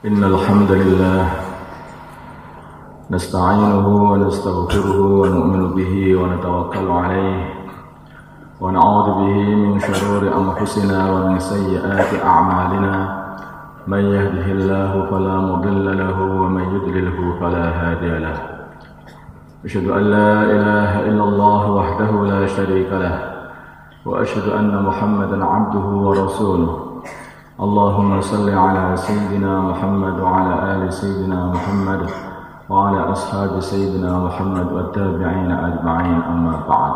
إن الحمد لله نستعينه ونستغفره ونؤمن به ونتوكل عليه ونعوذ به من شرور أنفسنا ومن سيئات أعمالنا من يهده الله فلا مضل له ومن يضلله فلا هادي له أشهد أن لا إله إلا الله وحده لا شريك له وأشهد أن محمدا عبده ورسوله اللهم صل على سيدنا محمد وعلى آل سيدنا محمد وعلى أصحاب سيدنا محمد والتابعين أجمعين أما بعد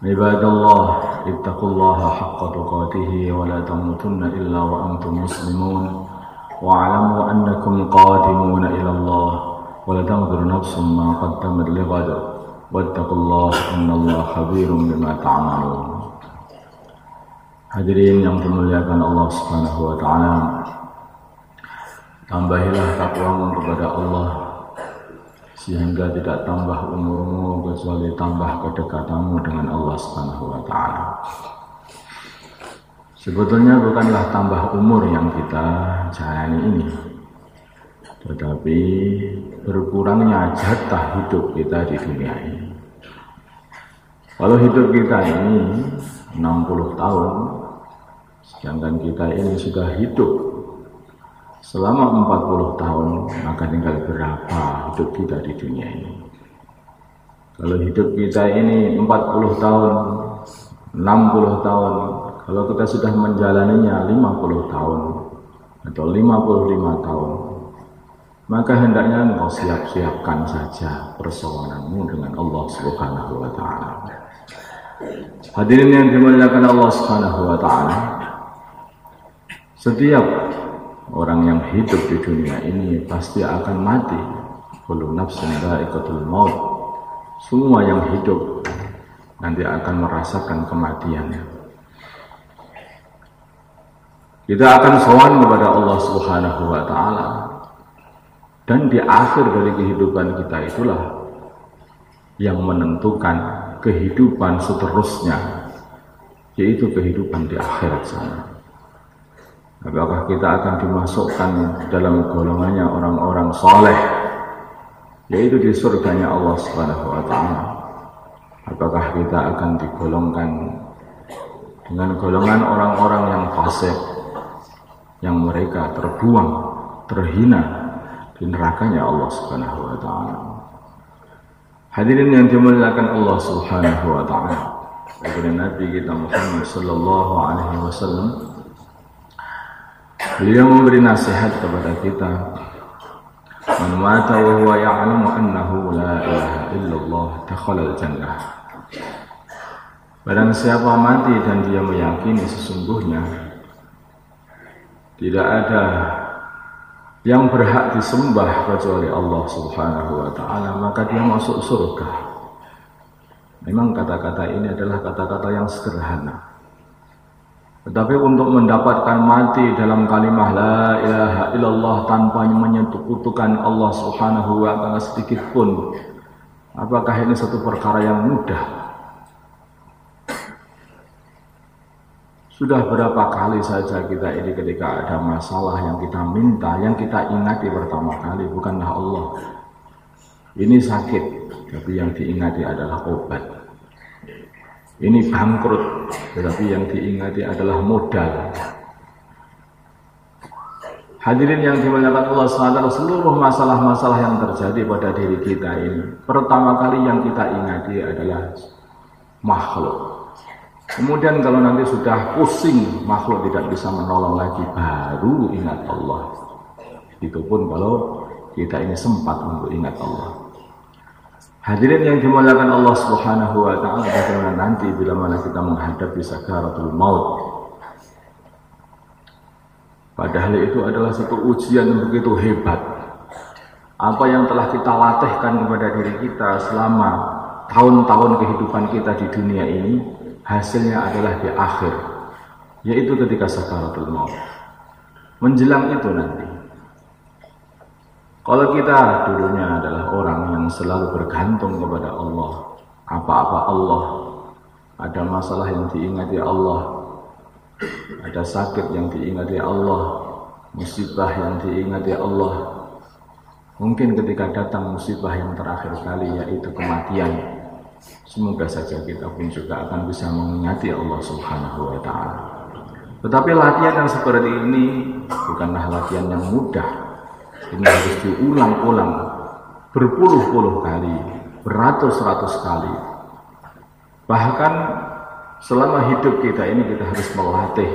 عباد الله اتقوا الله حق تقاته ولا تموتن إلا وأنتم مسلمون واعلموا أنكم قادمون إلى الله ولتنظر نفس ما قدمت لغد واتقوا الله إن الله خبير بما تعملون. Hadirin yang dimuliakan Allah Subhanahu wa taala, tambahilah takwamu kepada Allah sehingga tidak tambah umurmu kecuali tambah kedekatanmu dengan Allah Subhanahu wa taala. Sebetulnya bukanlah tambah umur yang kita jalani ini, tetapi berkurangnya jatah hidup kita di dunia ini. Kalau hidup kita ini 60 tahun, sedangkan kita ini sudah hidup selama 40 tahun, maka tinggal berapa hidup kita di dunia ini. Kalau hidup kita ini 40 tahun, 60 tahun, kalau kita sudah menjalaninya 50 tahun atau 55 tahun, maka hendaknya engkau siap-siapkan saja persoalanmu dengan Allah Subhanahu wa taala. Hadirin yang dimuliakan Allah Subhanahu wa taala, setiap orang yang hidup di dunia ini pasti akan mati. Kullu nafsin dha'iqatul maut. Semua yang hidup nanti akan merasakan kematiannya. Kita akan sowan kepada Allah Subhanahu wa taala. Dan di akhir dari kehidupan kita itulah yang menentukan kehidupan seterusnya, yaitu kehidupan di akhirat sana. Apakah kita akan dimasukkan dalam golongannya orang-orang saleh, yaitu di surganya Allah Subhanahu wa taala? Apakah kita akan digolongkan dengan golongan orang-orang yang fasik, yang mereka terbuang, terhina di nerakanya Allah Subhanahu wa taala? Hadirin yang dimuliakan Allah Subhanahu wa taala, kepada Nabi kita Muhammad sallallahu alaihi wasallam, beliau memberi nasihat kepada kita, man mata wa huwa ya'lamu annahu la ilaha illallah dakhala al-jannah. Barang siapa mati dan dia meyakini sesungguhnya tidak ada yang berhak disembah kecuali Allah Subhanahu wa taala, maka dia masuk surga. Memang kata-kata ini adalah kata-kata yang sederhana, tetapi untuk mendapatkan mati dalam kalimah la ilaha illallah tanpa menyekutukan Allah Subhanahu wa taala sedikit pun, apakah ini satu perkara yang mudah? Sudah berapa kali saja kita ini ketika ada masalah yang kita minta, yang kita ingati pertama kali bukanlah Allah. Ini sakit, tapi yang diingati adalah obat. Ini bangkrut, tetapi yang diingati adalah modal. Hadirin yang dimuliakan Allah SWT, seluruh masalah-masalah yang terjadi pada diri kita ini, pertama kali yang kita ingati adalah makhluk. Kemudian kalau nanti sudah pusing, makhluk tidak bisa menolong lagi, baru ingat Allah. Itu pun kalau kita ini sempat untuk ingat Allah. Hadirin yang dimuliakan Allah Subhanahu wa taala, bagaimana nanti bila mana kita menghadapi sakaratul maut. Padahal itu adalah satu ujian yang begitu hebat. Apa yang telah kita latihkan kepada diri kita selama tahun-tahun kehidupan kita di dunia ini, hasilnya adalah di akhir, yaitu ketika sakaratul maut. Menjelang itu nanti, kalau kita dulunya adalah orang yang selalu bergantung kepada Allah, apa-apa Allah, ada masalah yang diingati Allah, ada sakit yang diingati Allah, musibah yang diingat ya Allah. Mungkin ketika datang musibah yang terakhir kali, yaitu kematian, semoga saja kita pun juga akan bisa mengingati Allah Subhanahu wa Ta'ala. Tetapi latihan yang seperti ini bukanlah latihan yang mudah. Ini harus diulang-ulang berpuluh-puluh kali, beratus-ratus kali. Bahkan selama hidup kita ini kita harus melatih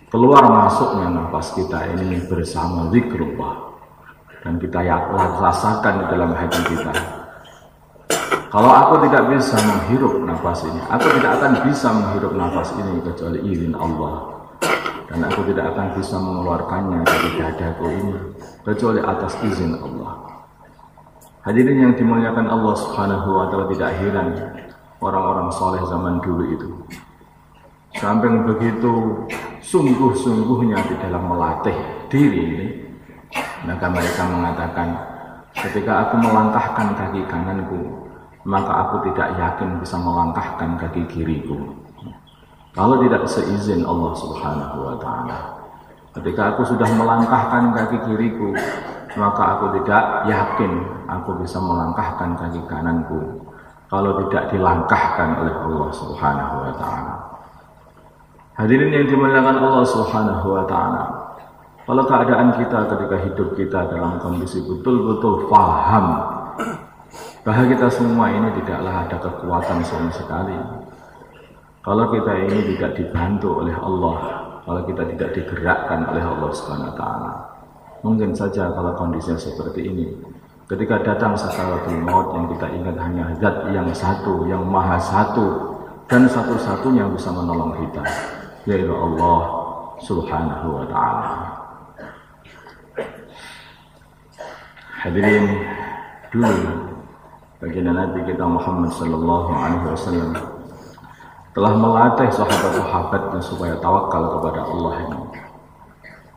keluar masuknya nafas kita ini bersama zikrullah. Dan kita rasakan di dalam hati kita. Kalau aku tidak bisa menghirup nafas ini, aku tidak akan bisa menghirup nafas ini kecuali izin Allah. Dan aku tidak akan bisa mengeluarkannya dari dadaku ini kecuali atas izin Allah. Hadirin yang dimuliakan Allah Subhanahu wa Ta'ala, tidak heran orang-orang soleh zaman dulu itu samping begitu sungguh-sungguhnya di dalam melatih diri ini, maka mereka mengatakan, ketika aku melangkahkan kaki kananku, maka aku tidak yakin bisa melangkahkan kaki kiriku kalau tidak seizin Allah Subhanahu wa Ta'ala. Ketika aku sudah melangkahkan kaki kiriku, maka aku tidak yakin aku bisa melangkahkan kaki kananku kalau tidak dilangkahkan oleh Allah Subhanahu wa Ta'ala. Hadirin yang dimuliakan Allah Subhanahu wa Ta'ala, kalau keadaan kita ketika hidup kita dalam kondisi betul-betul faham bahwa kita semua ini tidaklah ada kekuatan sama sekali, kalau kita ini tidak dibantu oleh Allah, kalau kita tidak digerakkan oleh Allah Subhanahu wa Ta'ala, mungkin saja kalau kondisinya seperti ini, ketika datang sakaratul maut, yang kita ingat hanya zat yang satu, yang maha satu, dan satu-satunya bisa menolong kita, yaitu Allah Subhanahu wa Ta'ala. Hadirin, dulu baginda Nabi kita Muhammad sallallahu alaihi wasallam telah melatih sahabat-sahabatnya supaya tawakal kepada Allah ini,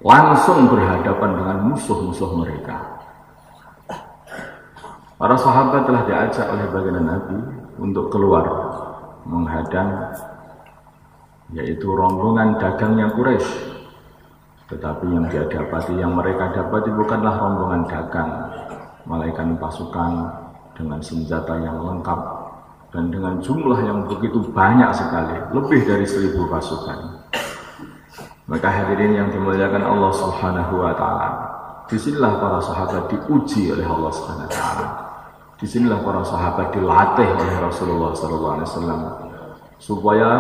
langsung berhadapan dengan musuh-musuh mereka. Para sahabat telah diajak oleh baginda Nabi untuk keluar menghadang, yaitu rombongan dagangnya Quraisy. Tetapi yang mereka dapati bukanlah rombongan dagang, melainkan pasukan dengan senjata yang lengkap dan dengan jumlah yang begitu banyak sekali, lebih dari 1000 pasukan. Maka hadirin yang dimuliakan Allah Subhanahu wa Ta'ala, disinilah para sahabat diuji oleh Allah Subhanahu wa Ta'ala. Disinilah para sahabat dilatih oleh Rasulullah SAW supaya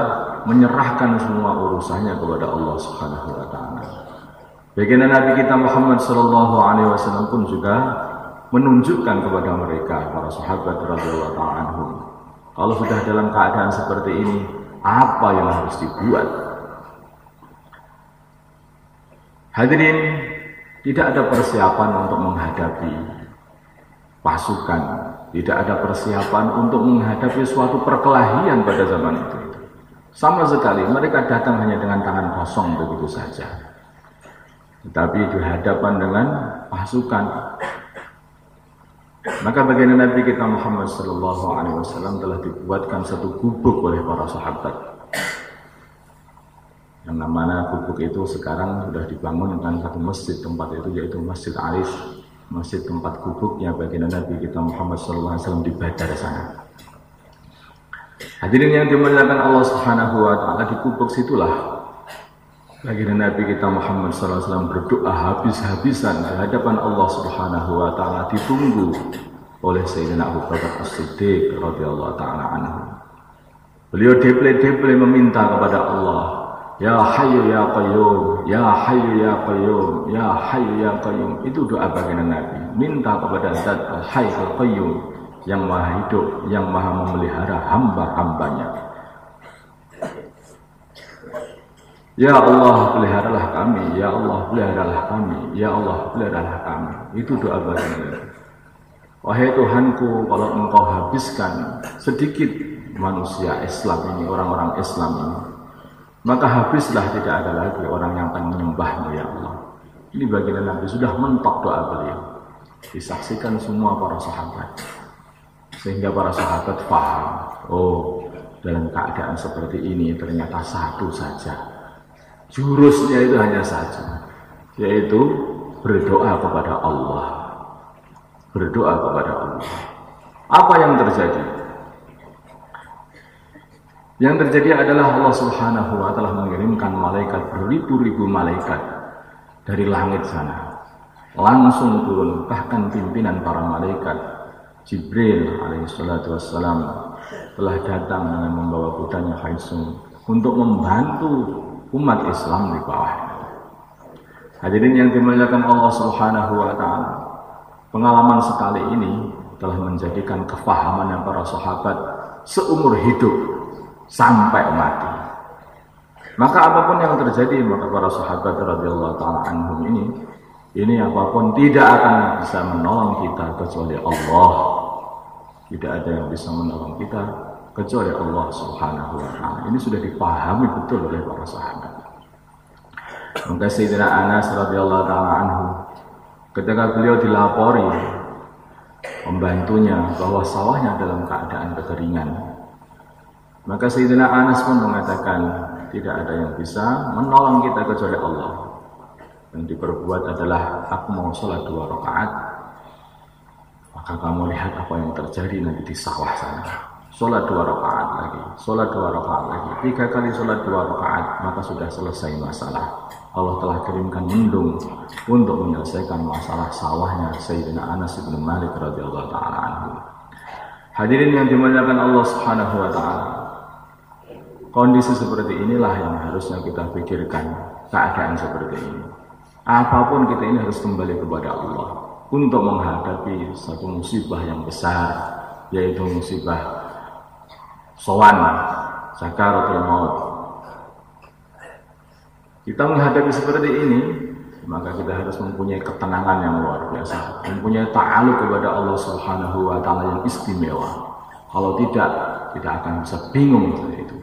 menyerahkan semua urusannya kepada Allah Subhanahu wa Ta'ala. Baginda Nabi kita Muhammad sallallahu alaihi wasallam pun juga menunjukkan kepada mereka, para sahabat radhiyallahu ta'ala anhum, kalau sudah dalam keadaan seperti ini, apa yang harus dibuat. Hadirin, tidak ada persiapan untuk menghadapi pasukan, tidak ada persiapan untuk menghadapi suatu perkelahian pada zaman itu. Sama sekali mereka datang hanya dengan tangan kosong begitu saja. Tetapi dihadapan dengan pasukan, maka baginda Nabi kita Muhammad sallallahu alaihi wasallam telah dibuatkan satu gubuk oleh para sahabat. Yang namanya gubuk itu sekarang sudah dibangunkan satu masjid tempat itu, yaitu Masjid Arish, masjid tempat gubuknya baginda Nabi kita Muhammad sallallahu alaihi wasallam di Badar sana. Hadirin yang dimuliakan Allah Subhanahu wa Ta'ala, di gubuk situlah baginda Nabi kita Muhammad SAW berdoa habis-habisan di hadapan Allah Subhanahu wa Ta'ala, ditunggu oleh Sayyidina Abu Bakar As-Siddiq radhiyallahu ta'ala anhu. Beliau deple-deple meminta kepada Allah, Ya Hayyu Ya Qayyum, Ya Hayyu Ya Qayyum, Ya Hayyu Ya Qayyum. Itu doa baginda Nabi, minta kepada Zat Al-Hayy Al-Qayyum, yang maha hidup, yang maha memelihara hamba-hambanya. Ya Allah, peliharalah kami, Ya Allah, peliharalah kami, Ya Allah, peliharalah kami. Itu doa baginda. Wahai Tuhanku, kalau Engkau habiskan sedikit manusia Islam ini, orang-orang Islam ini, maka habislah, tidak ada lagi orang yang akan menyembahmu, Ya Allah. Ini baginda Nabi sudah mentok doa beliau, disaksikan semua para sahabat, sehingga para sahabat paham, oh, dalam keadaan seperti ini ternyata satu saja, jurusnya itu hanya satu, yaitu berdoa kepada Allah. Berdoa kepada Allah. Apa yang terjadi? Yang terjadi adalah Allah Subhanahu wa Ta'ala mengirimkan malaikat beribu-ribu malaikat dari langit sana. Langsung turun, bahkan pimpinan para malaikat Jibril alaihissalatu wassalam telah datang dengan membawa kudanya Haisum untuk membantu umat Islam di bawah. Hadirin yang dimuliakan Allah Subhanahu wa Ta'ala, pengalaman sekali ini telah menjadikan kefahaman para sahabat seumur hidup sampai mati. Maka apapun yang terjadi, maka para sahabat radhiyallahu ta'ala anhum ini apapun tidak akan bisa menolong kita kecuali Allah. Tidak ada yang bisa menolong kita kecuali Allah Subhanahu wa Ta'ala. Ini sudah dipahami betul oleh para sahabat. Maka Sayyidina Anas radhiyallahu ta'ala anhu, ketika beliau dilapori pembantunya bahwa sawahnya dalam keadaan kekeringan, maka Sayyidina Anas pun mengatakan, tidak ada yang bisa menolong kita kecuali Allah. Yang diperbuat adalah, aku mau sholat 2 rakaat, maka kamu lihat apa yang terjadi nanti di sawah sana. Sholat 2 rakaat lagi, sholat 2 rakaat lagi, 3 kali sholat 2 rakaat, maka sudah selesai masalah. Allah telah kirimkan mendung untuk menyelesaikan masalah sawahnya Sayyidina Anas bin Malik radhiyallahu ta'ala anhu. Hadirin yang dimuliakan Allah Subhanahu wa Ta'ala, kondisi seperti inilah yang harusnya kita pikirkan. Keadaan seperti ini, apapun kita ini harus kembali kepada Allah untuk menghadapi satu musibah yang besar, yaitu musibah sowan, sakaratul maut. Kita menghadapi seperti ini, maka kita harus mempunyai ketenangan yang luar biasa, mempunyai ta'aluk kepada Allah Subhanahu wa Ta'ala yang istimewa. Kalau tidak, kita akan bisa bingung seperti itu.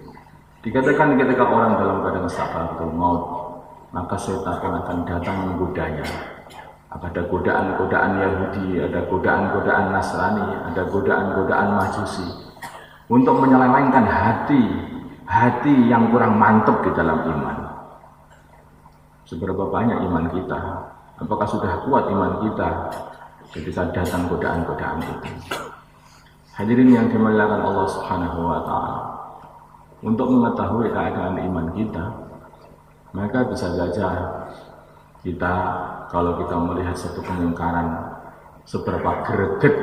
Dikatakan ketika orang dalam keadaan sakaratul maut, maka setan akan datang menggodanya. Ada godaan-godaan Yahudi, ada godaan-godaan Nasrani, ada godaan-godaan Majusi, untuk menyelewengkan hati yang kurang mantap di dalam iman. Seberapa banyak iman kita? Apakah sudah kuat iman kita ketika datang godaan-godaan itu? Hadirin yang dimuliakan Allah Subhanahu wa Ta'ala, untuk mengetahui keadaan iman kita, maka bisa saja kita, kalau kita melihat satu kemungkaran, seberapa greget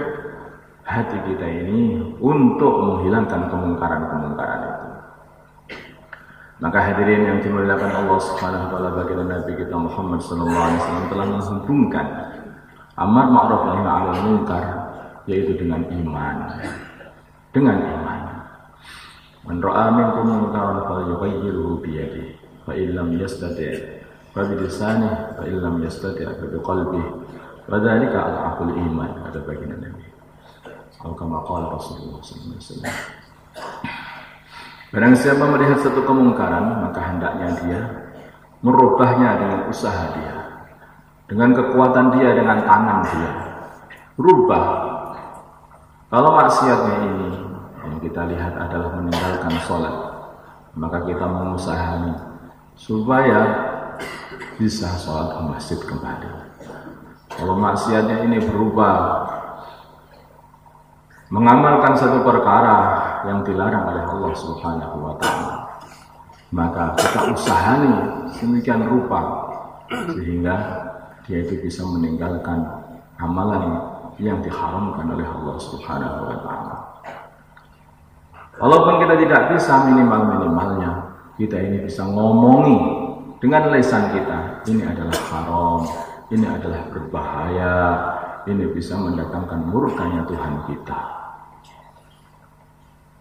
hati kita ini untuk menghilangkan kemungkaran-kemungkaran itu. Maka hadirin yang dimuliakan Allah Subhanahu wa Ta'ala, baginda Nabi kita Muhammad sallallahu alaihi wasallam telah menghubungkan amar ma'ruf nahi 'anil munkar, yaitu dengan iman. Dengan iman. Man ra'a minkum munkaran falyughayyirhu bi yadihi, fa in lam yastati' fa bi lisanihi, fa in lam yastati' fa bi qalbihi, wa dzalika adhaful iman, kata baginda Nabi. Atau kama qala Rasulullah sallallahu alaihi wasallam. Barang siapa melihat satu kemungkaran, maka hendaknya dia merubahnya dengan usaha dia, dengan kekuatan dia, dengan tangan dia. Rubah. Kalau maksiatnya ini yang kita lihat adalah meninggalkan sholat, maka kita mengusahakan supaya bisa sholat ke masjid kembali. Kalau maksiatnya ini berubah, mengamalkan satu perkara yang dilarang oleh Allah Subhanahu wa Ta'ala, maka kita usahani sedemikian rupa sehingga dia itu bisa meninggalkan amalan yang diharamkan oleh Allah Subhanahu wa Ta'ala. Walaupun kita tidak bisa minimal-minimalnya, kita ini bisa ngomongi dengan lisan kita, ini adalah haram, ini adalah berbahaya, ini bisa mendatangkan murkanya Tuhan kita.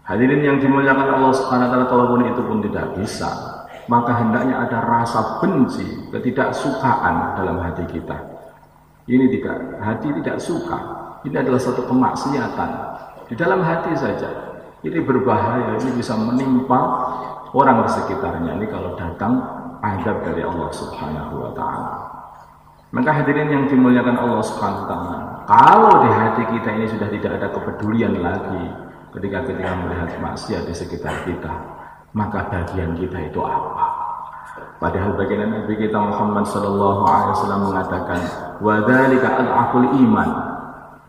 Hadirin yang dimuliakan Allah Subhanahu wa Ta'ala, walaupun itu pun tidak bisa, maka hendaknya ada rasa benci, ketidaksukaan dalam hati kita. Ini hati tidak suka. Ini adalah satu kemaksiatan di dalam hati saja. Ini berbahaya, ini bisa menimpa orang di sekitarnya. Ini kalau datang azab dari Allah Subhanahu wa Ta'ala. Maka hadirin yang dimuliakan Allah Subhanahu wa Ta'ala, kalau di hati kita ini sudah tidak ada kepedulian lagi ketika kita melihat maksiat di sekitar kita, maka bagian kita itu apa? Padahal baginda Nabi kita Muhammad sallallahu alaihi wasallam mengatakan, wa dzalika al-aqul iman.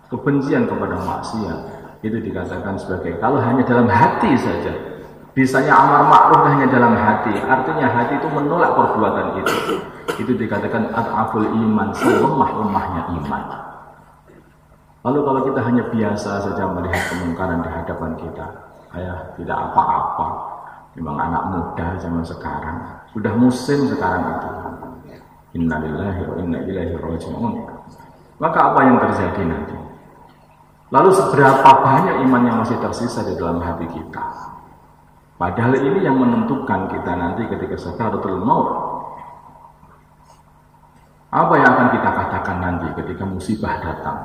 Kebencian kepada maksiat itu dikatakan sebagai kalau hanya dalam hati saja. Bisanya amar ma'ruf hanya dalam hati. Artinya hati itu menolak perbuatan itu. Itu dikatakan al-aqul iman, selemah-lemahnya iman. Lalu kalau kita hanya biasa saja melihat kemungkaran di hadapan kita, kayak tidak apa-apa. Memang anak muda zaman sekarang, sudah musim sekarang itu. Innalillahi wa inna ilaihi raji'un. Maka apa yang terjadi nanti? Lalu seberapa banyak iman yang masih tersisa di dalam hati kita? Padahal ini yang menentukan kita nanti ketika sakaratul maut. Apa yang akan kita katakan nanti ketika musibah datang?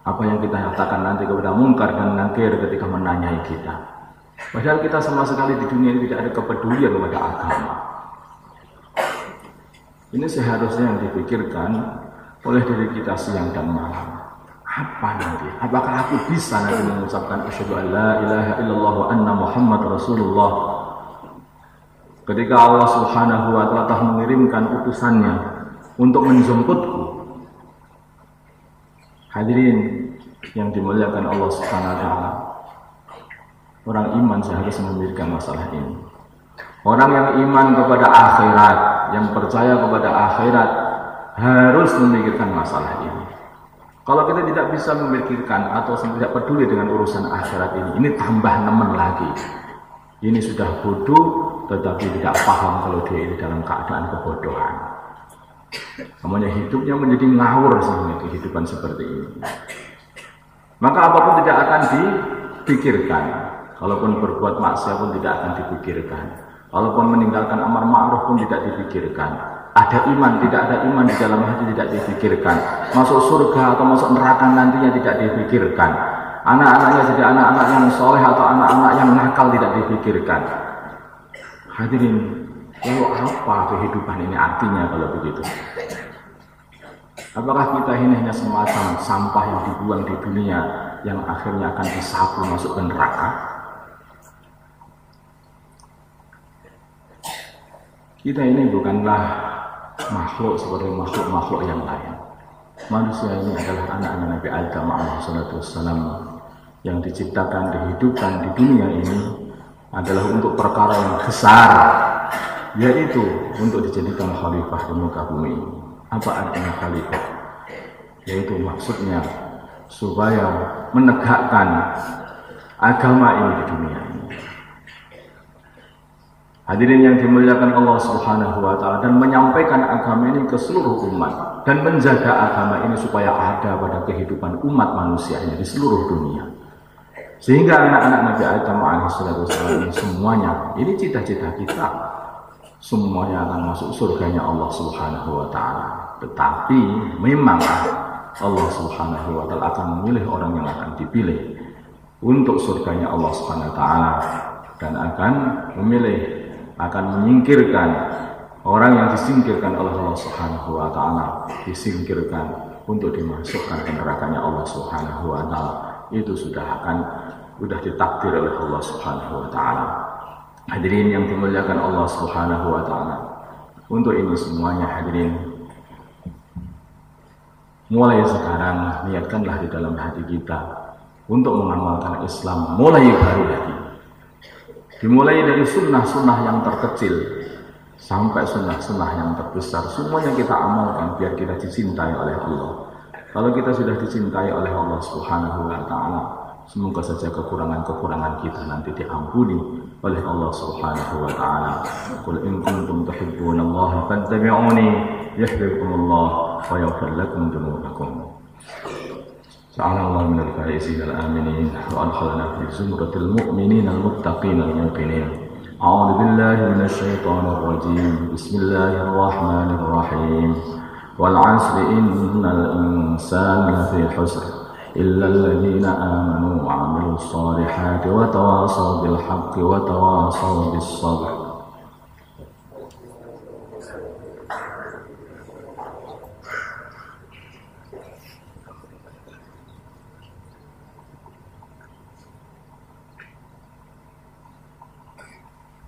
Apa yang kita katakan nanti kepada mungkar dan nakir ketika menanyai kita? Padahal kita sama sekali di dunia ini tidak ada kepedulian kepada agama. Ini seharusnya yang dipikirkan oleh diri kita siang dan malam. Apa nanti? Apakah aku bisa nanti mengucapkan asyhadu an la ilaha illallah wa anna Muhammad Rasulullah ketika Allah Subhanahu wa taala telah mengirimkan utusannya untuk menjemputku? Hadirin yang dimuliakan Allah Subhanahu wa taala, orang iman seharusnya memikirkan masalah ini. Orang yang iman kepada akhirat, yang percaya kepada akhirat harus memikirkan masalah ini. Kalau kita tidak bisa memikirkan atau tidak peduli dengan urusan akhirat ini tambah nemen lagi. Ini sudah bodoh tetapi tidak paham kalau dia ini dalam keadaan kebodohan. Namanya hidupnya menjadi ngawur sehingga kehidupan seperti ini. Maka apapun tidak akan dipikirkan. Kalaupun berbuat maksiat pun tidak akan dipikirkan. Kalaupun meninggalkan amar ma'ruf pun tidak dipikirkan. Ada iman, tidak ada iman di dalam hati tidak dipikirkan. Masuk surga atau masuk neraka nantinya tidak dipikirkan. Anak-anaknya jadi anak-anak yang soleh atau anak-anak yang nakal tidak dipikirkan. Hadirin, lalu apa kehidupan ini artinya kalau begitu? Apakah kita ini hanya semacam sampah yang dibuang di dunia yang akhirnya akan disapu masuk ke neraka? Kita ini bukanlah makhluk seperti makhluk-makhluk yang lain. Manusia ini adalah anak-anak Nabi Adam alaihissalam yang diciptakan, dihidupkan di dunia ini adalah untuk perkara yang besar, yaitu untuk dijadikan khalifah di muka bumi. Apa artinya khalifah? Yaitu maksudnya supaya menegakkan agama ini di dunia ini. Hadirin yang dimuliakan Allah Subhanahu wa taala, dan menyampaikan agama ini ke seluruh umat dan menjaga agama ini supaya ada pada kehidupan umat manusianya di seluruh dunia. Sehingga anak-anak Nabi Adam alaihissalam ini semuanya, ini cita-cita kita, semuanya akan masuk surganya Allah Subhanahu wa taala. Tetapi memang Allah Subhanahu wa taala akan memilih orang yang akan dipilih untuk surganya Allah Subhanahu wa taala, dan akan memilih, akan menyingkirkan orang yang disingkirkan oleh Allah Subhanahu wa taala, disingkirkan untuk dimasukkan ke nerakanya Allah Subhanahu wa taala. Itu sudah ditakdir oleh Allah Subhanahu wa taala. Hadirin yang dimuliakan Allah Subhanahu wa taala, untuk ini semuanya hadirin, mulai sekarang niatkanlah di dalam hati kita untuk mengamalkan Islam mulai baru lagi. Dimulai dari sunnah-sunnah yang terkecil sampai sunnah-sunnah yang terbesar, semuanya kita amalkan biar kita dicintai oleh Allah. Kalau kita sudah dicintai oleh Allah Subhanahu wa taala, semoga saja kekurangan-kekurangan kita nanti diampuni oleh Allah Subhanahu wa taala. Qul in kuntum tuhibbunallaha fattabi'uni yuhibbukumullah wa yaghfir lakum dzunubakum. جعلنا الله من الفائزين الآمنين وأدخلنا في زمرة المؤمنين المتقين الموقنين. أعوذ بالله من الشيطان الرجيم. بسم الله الرحمن الرحيم. والعصر إن الإنسان لفي خسر إلا الذين آمنوا وعملوا الصالحات وتواصوا بالحق وتواصوا بالصبر.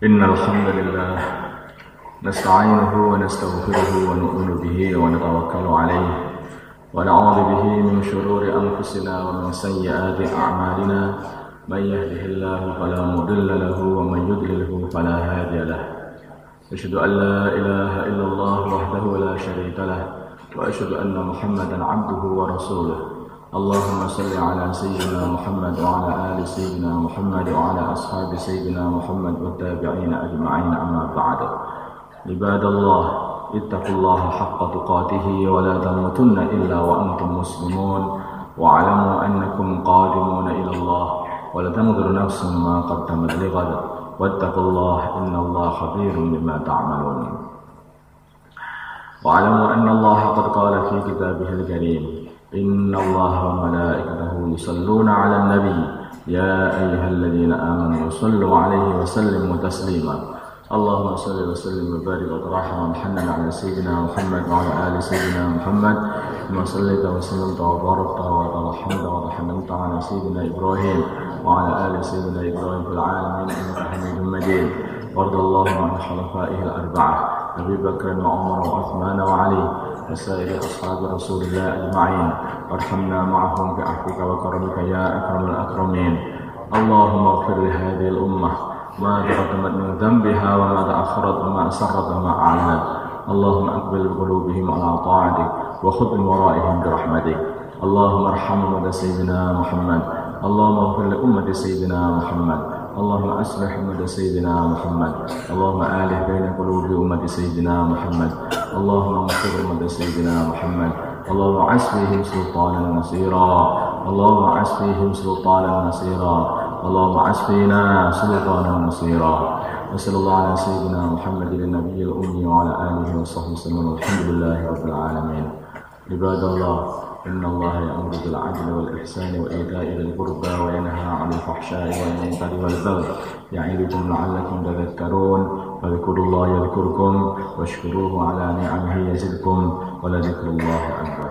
إن الحمد لله نستعينه ونستغفره ونؤمن به ونتوكل عليه ونعوذ به من شرور أنفسنا ومن سيئات أعمالنا من يهده الله فلا مضل له ومن يضلله فلا هادي له أشهد أن لا إله إلا الله وحده لا شريك له وأشهد أن محمدا عبده ورسوله اللهم صل على سيدنا محمد وعلى آل سيدنا محمد وعلى أصحاب سيدنا محمد والتابعين أجمعين أما بعد عباد الله اتقوا الله حق تقاته ولا تموتن إلا وأنتم مسلمون واعلموا أنكم قادمون إلى الله ولتنظر نفس ما قدمت لغد واتقوا الله إن الله خبير بما تعملون واعلموا أن الله قد قال في كتابه الكريم إن الله وملائكته يصلون على النبي يا أيها الذين آمنوا صلوا عليه وسلموا تسليما اللهم صل وسلم وبارك وترحم وتحنن على سيدنا محمد وعلى آل سيدنا محمد كما صليت وسلمت وباركت وترحمت وتحننت على سيدنا إبراهيم وعلى آل سيدنا إبراهيم في العالمين إنك حميد مجيد وارض اللهم عن خلفائه الأربعة أبي بكر وعمر وعثمان وعلي وسائر أصحاب رسول الله أجمعين وارحمنا معهم بعفوك وكرمك يا أكرم الأكرمين اللهم اغفر لهذه الأمة ما تقدمت من ذنبها وما تأخرت وما أسرت وما أعلنت اللهم أقبل بقلوبهم على طاعتك وخذ من ورائهم برحمتك اللهم ارحم أمة سيدنا محمد اللهم اغفر لأمة سيدنا محمد اللهم أصلح أمة سيدنا محمد اللهم آلف بين قلوب أمة سيدنا محمد اللهم انصر أمة سيدنا محمد اللهم عس فيهم سلطانا نصيرا اللهم عس فيهم سلطانا نصيرا اللهم عس فينا سلطانا نصيرا وصلى الله على سيدنا محمد النبي الأمي وعلى آله وصحبه وسلم والحمد لله رب العالمين عباد الله إن الله يأمر بالعدل والإحسان وإيتاء ذي القربى وينهى عن الفحشاء والمنكر والبغي يعظكم لعلكم تذكرون فاذكروا الله يذكركم واشكروه على نعمه يزدكم ولذكر الله أكبر